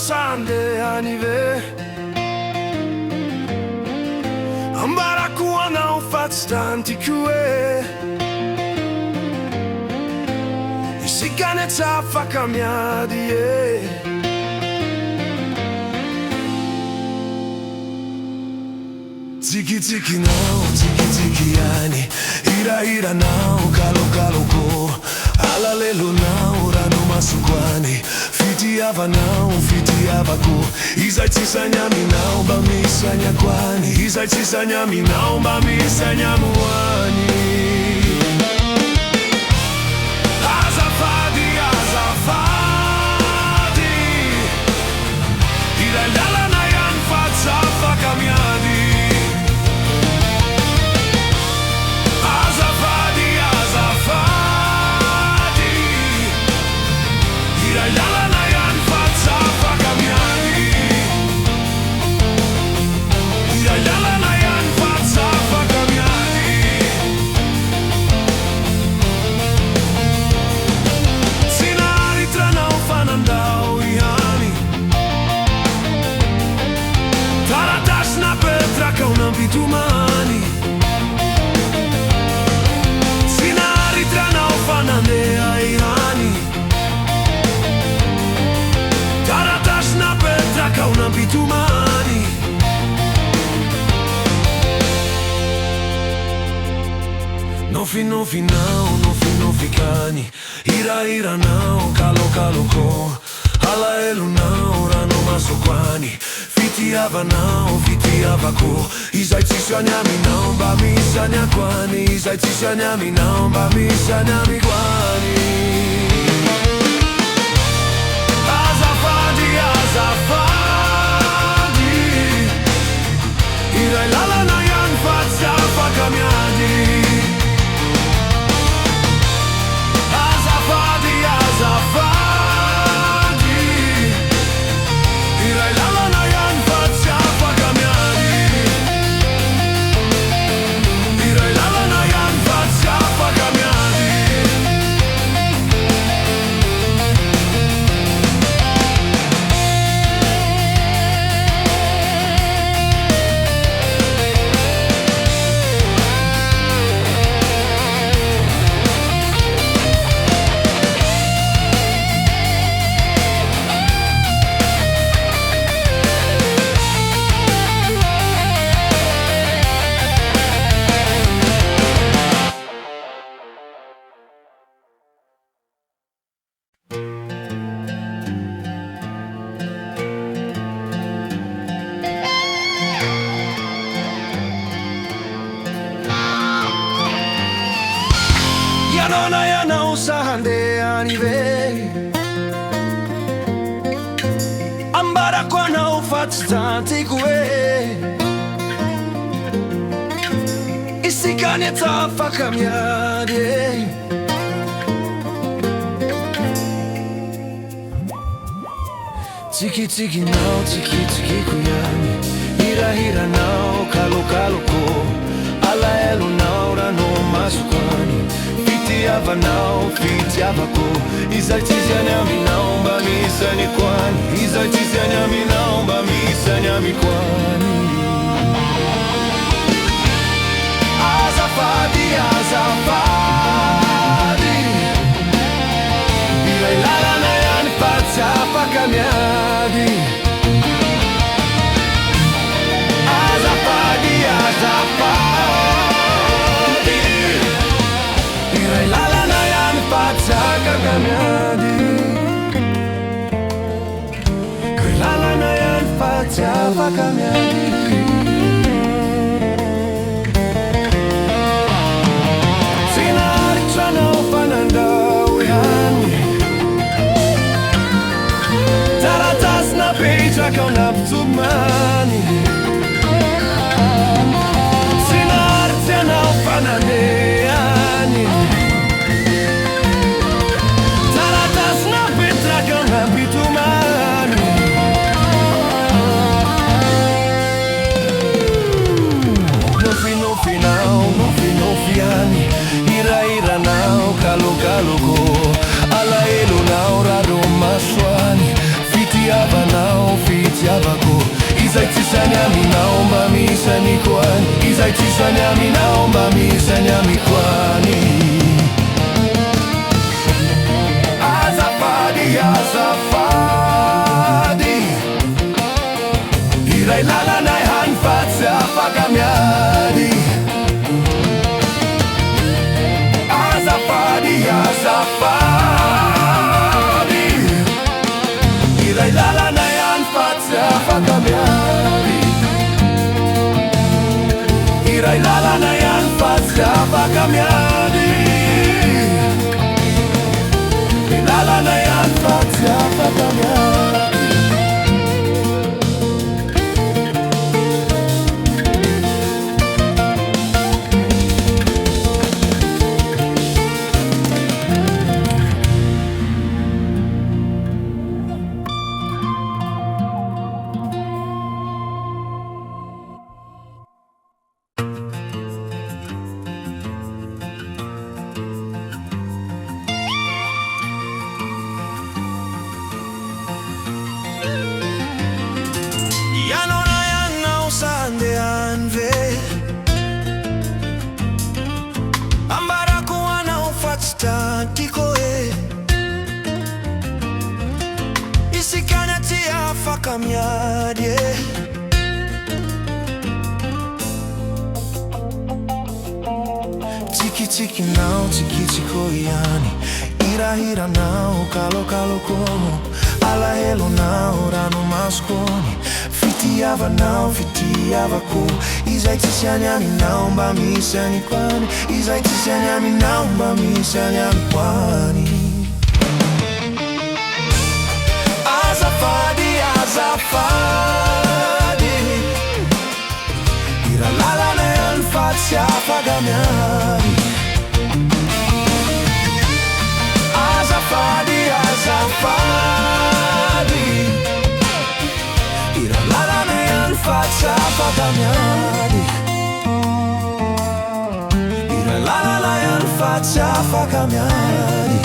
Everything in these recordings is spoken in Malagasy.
sandeanive ambarakuwa na ufatstanti kue isikane tafaka miadie tiki tiki nao tiki tiki yani ira ira nao kalo kalo ko alalelo nao rano masukwani fiti ava nao fiti ava ko izaitisanya minao bamisanya kwani izaitisanya minao bamisanya muani azafadi azafadi ila lala na yan fatsafa kamiadi Tumani sinari trana ufanande airani taratash na petra kauna bitumani nofi nofi nao nofi nofi kani ira ira nao kalo kalo ko ala elu nao rano masokwani fiti ava nao fiti ava ko izaitisanya minao bamisanya kwani izaitisanya minao bamisanya mikwani azafadi azafadi ira lala na yan fatsafa kamiadi azafadi azafadi ira lala na yan fatsafa kamiadi ira lala na yan fatsafa kamiadi Yanona yana usahande anive ambara kwana ufatstanti kue isikane tafaka miade tiki tiki nao tiki tiki kuyani hira hira nao kalo kalo ko ala elu nao rano masukwani fiti ava nao fiti ava ko izaitisanya minao bamisanya kwani izaitisanya minao bamisanya mikwani azafadi azafadi ila ilala na yan fatsafa kamiadi azafadi azafadi ila ilala na yan fatsafa kamiadi ilala na yan fatsafa kamiadi Peja kauna ptumani sinarte na ufanandeani taratas na petra kauna pitumani nyami naomba misa ni kwani, izaitisha nyami naomba misa nyami kwani. Azafadi, azafadi, irai lala nai hanfatse afakamiadi. Azafadi, azafadi, irai lala nai hanfatse afakamiadi. Irai lala nai hanfatse afakamiadi. Lala na yan pagkakamiadi. Afakamiadi, tiki tiki now, tiki tiko yani, ira ira now, kalo kalo como, ala helo now, rano masconi, fitiava now, fitiava ko, izaitisha nyami now, mbamisa ni kwani, izaitisha nyami now, mbamisa nyami kwani. Azafadi, azafadi, ira lala na yan fatsi afakamiadi. Azafadi, azafadi, ira lala na yan fatsi afakamiadi. Ira lala na yan fatsi afakamiadi.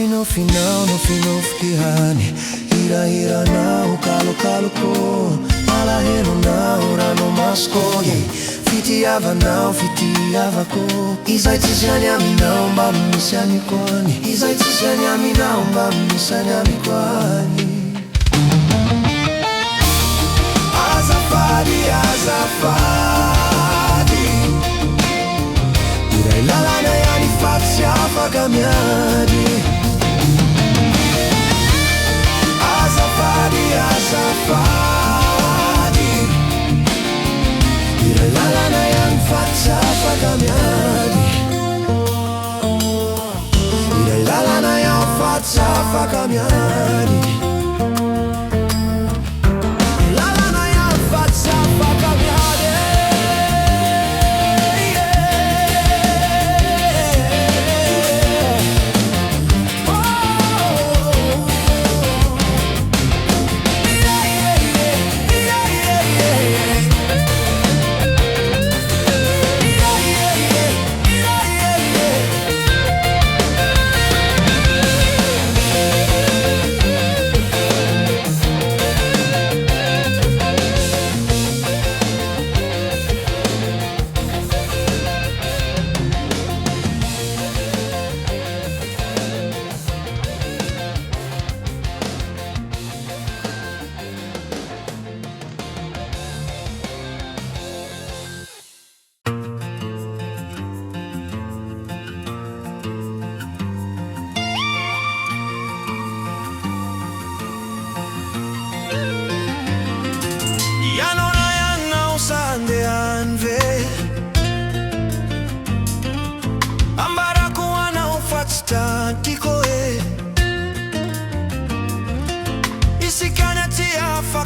No final, no final fikihani, ira ira now, kalo kalo ko, ala helo now, rano maskoye, fitiava now, fitiava ko, izaitisha nyami now, mbamisa ni kwani, izaitisha nyami now, mbamisa nyami kwani. Azafadi, azafadi, ira lala na yani fatsi afakamiadi. Azafadi, azafadi, ira lala na yan fatsi afakamiadi. Ira lala na yan fatsi afakamiadi. Lala na yan fatsi afakamiadi.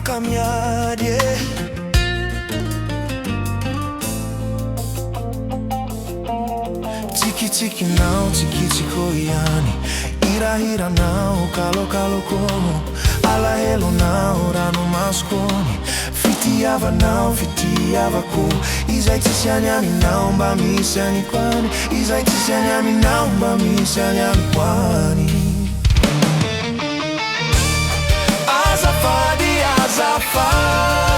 caminhar, yeah. Tiki tiki não, tiki tiki yani. Ira ira não, calo calo como. Ala elo não, rano mascone. Fitiava não, fitiava ko. Izai tisianyami não, bami siani kwani. Izai tisianyami não, bami sianyami kwani. Azafadi, azafadi.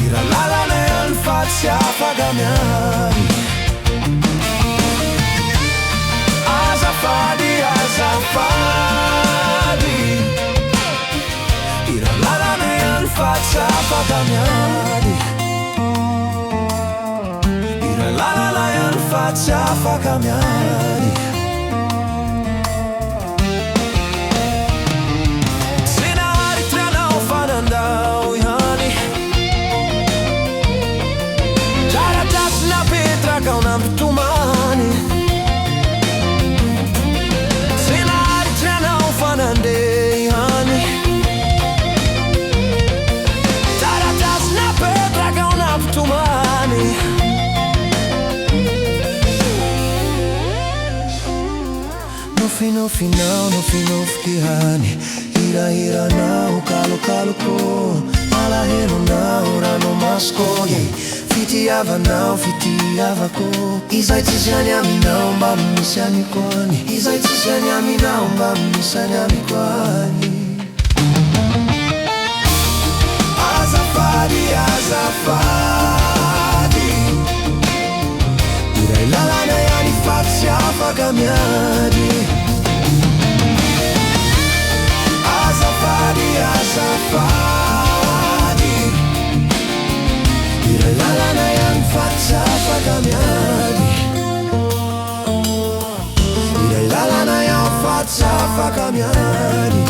Ira lala na yan faccia fagamiari. Azafadi, azafadi. Ira lala na yan faccia fagamiari. Ira lala na yan faccia fagamiari. No final, no final fikihani. Ira ira não, calo calo ko. Ala hero não, rano mascoye. Fitiava não, fitiava ko. Izai tisianyami não, bami siani kwani. Izai tisianyami não, bami sianyami kwani. Azafadi, azafadi. Ira ilala na yani faccia fagamiari. Azafadi, azafadi. Ira lala na yan faccia fagamiari. Ira lala na yan faccia fagamiari.